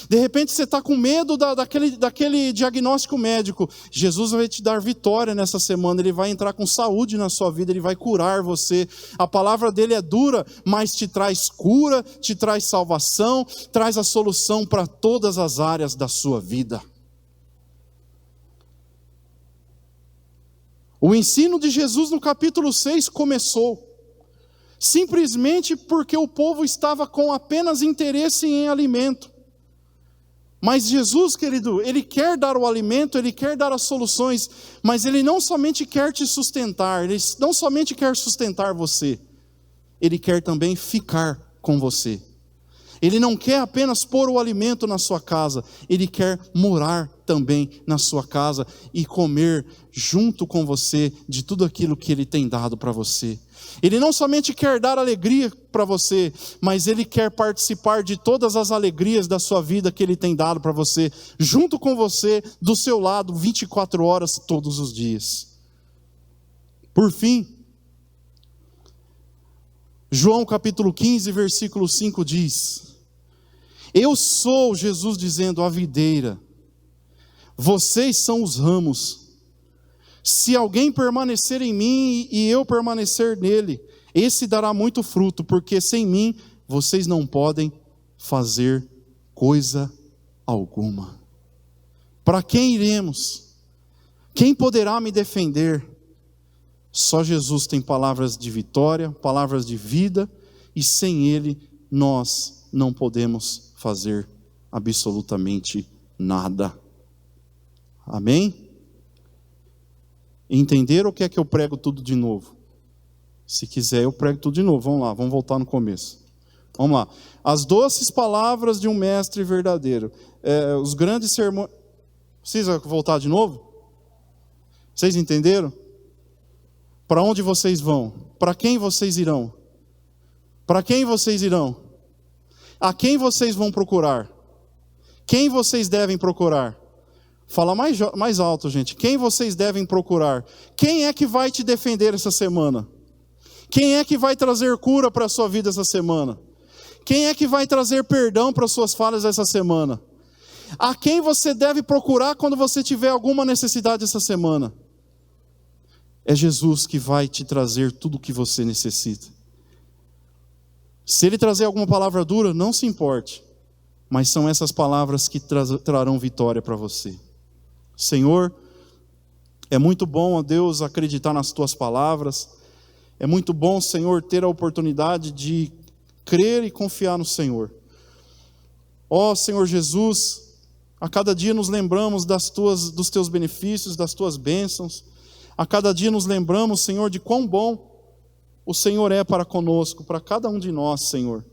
De repente você está com medo daquele diagnóstico médico. Jesus vai te dar vitória nessa semana. Ele vai entrar com saúde na sua vida. Ele vai curar você. A palavra dele é dura, mas te traz cura, te traz salvação, traz a solução para todas as áreas da sua vida. O ensino de Jesus no capítulo 6 começou simplesmente porque o povo estava com apenas interesse em alimento. Mas Jesus, querido, Ele quer dar o alimento, Ele quer dar as soluções, mas Ele não somente quer te sustentar, Ele não somente quer sustentar você, Ele quer também ficar com você. Ele não quer apenas pôr o alimento na sua casa, Ele quer morar também na sua casa e comer junto com você de tudo aquilo que Ele tem dado para você. Ele não somente quer dar alegria para você, mas Ele quer participar de todas as alegrias da sua vida que Ele tem dado para você, junto com você, do seu lado, 24 horas todos os dias. Por fim, João capítulo 15, versículo 5 diz: eu sou, Jesus dizendo, a videira, vocês são os ramos. Se alguém permanecer em mim e eu permanecer nele, esse dará muito fruto, porque sem mim vocês não podem fazer coisa alguma. Para quem iremos? Quem poderá me defender? Só Jesus tem palavras de vitória, palavras de vida, e sem Ele nós não podemos fazer absolutamente nada. Amém? Entenderam ou quer que eu prego tudo de novo? Se quiser eu prego tudo de novo. Vamos lá, vamos voltar no começo. Vamos lá. As doces palavras de um mestre verdadeiro. Os grandes sermões... Precisa voltar de novo? Vocês entenderam? Para onde vocês vão? Para quem vocês irão? Para quem vocês irão? A quem vocês vão procurar? Quem vocês devem procurar? Fala mais alto, gente. Quem vocês devem procurar? Quem é que vai te defender essa semana? Quem é que vai trazer cura para a sua vida essa semana? Quem é que vai trazer perdão para as suas falhas essa semana? A quem você deve procurar quando você tiver alguma necessidade essa semana? É Jesus que vai te trazer tudo o que você necessita. Se Ele trazer alguma palavra dura, não se importe. Mas são essas palavras que trarão vitória para você. Senhor, é muito bom, ó Deus, acreditar nas Tuas palavras. É muito bom, Senhor, ter a oportunidade de crer e confiar no Senhor. Ó Senhor Jesus, a cada dia nos lembramos dos Teus benefícios, das Tuas bênçãos. A cada dia nos lembramos, Senhor, de quão bom o Senhor é para conosco, para cada um de nós, Senhor.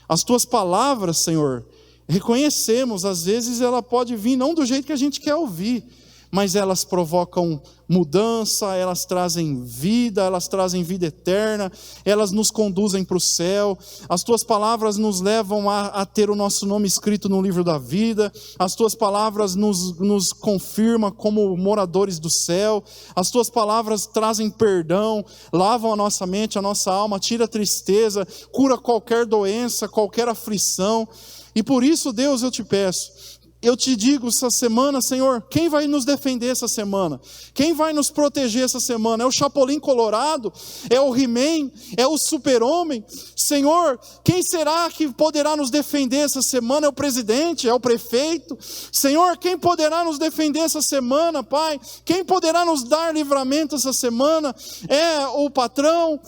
As Tuas palavras, Senhor, reconhecemos, às vezes ela pode vir não do jeito que a gente quer ouvir, mas elas provocam mudança, elas trazem vida eterna, elas nos conduzem para o céu. As Tuas palavras nos levam a ter o nosso nome escrito no livro da vida. As Tuas palavras nos confirmam como moradores do céu. As Tuas palavras trazem perdão, lavam a nossa mente, a nossa alma, tira a tristeza, cura qualquer doença, qualquer aflição. E por isso, Deus, eu te peço, eu te digo essa semana, Senhor, quem vai nos defender essa semana? Quem vai nos proteger essa semana? É o Chapolin Colorado? É o He-Man? É o Super-Homem? Senhor, quem será que poderá nos defender essa semana? É o presidente? É o prefeito? Senhor, quem poderá nos defender essa semana, Pai? Quem poderá nos dar livramento essa semana? É o patrão?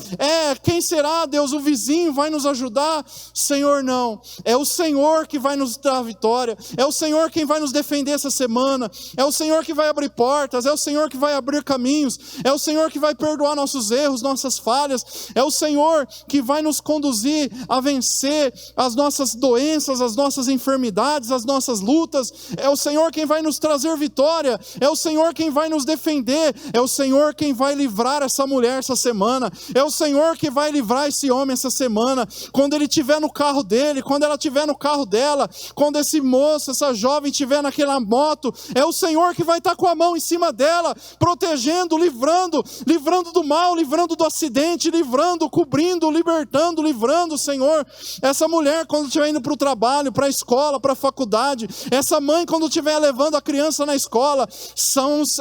Quem será, Deus? O vizinho vai nos ajudar? Senhor, não. É o Senhor que vai nos dar vitória. É o Senhor quem vai nos defender essa semana. É o Senhor que vai abrir portas. É o Senhor que vai abrir caminhos. É o Senhor que vai perdoar nossos erros, nossas falhas. É o Senhor que vai nos conduzir a vencer as nossas doenças, as nossas enfermidades, as nossas lutas. É o Senhor quem vai nos trazer vitória. É o Senhor quem vai nos defender. É o Senhor quem vai livrar essa mulher essa semana. É o Senhor que vai livrar esse homem essa semana. Quando ele estiver no carro dele, quando ela estiver no carro dela, quando esse moço, essa jovem jovem estiver naquela moto, é o Senhor que vai estar com a mão em cima dela, protegendo, livrando do mal, livrando do acidente, livrando, cobrindo, libertando, livrando, Senhor. Essa mulher quando estiver indo para o trabalho, para a escola, para a faculdade, essa mãe quando estiver levando a criança na escola,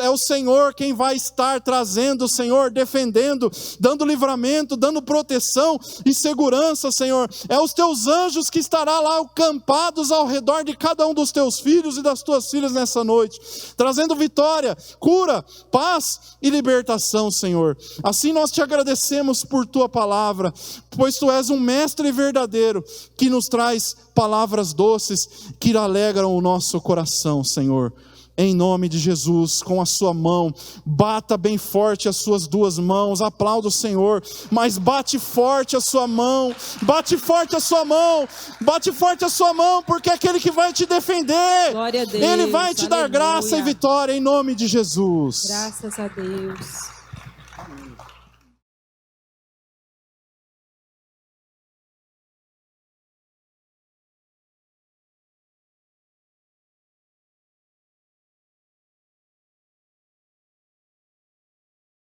é o Senhor quem vai estar trazendo, Senhor, defendendo, dando livramento, dando proteção e segurança, Senhor. É os teus anjos que estarão lá acampados ao redor de cada um dos teus filhos e das tuas filhas nessa noite, trazendo vitória, cura, paz e libertação, Senhor. Assim nós te agradecemos por tua palavra, pois tu és um mestre verdadeiro que nos traz palavras doces que alegram o nosso coração, Senhor. Em nome de Jesus, com a sua mão, bata bem forte as suas duas mãos, aplauda o Senhor, mas bate forte a sua mão, bate forte a sua mão, bate forte a sua mão, porque é aquele que vai te defender, glória a Deus, Ele vai te dar graça e vitória, em nome de Jesus. Graças a Deus.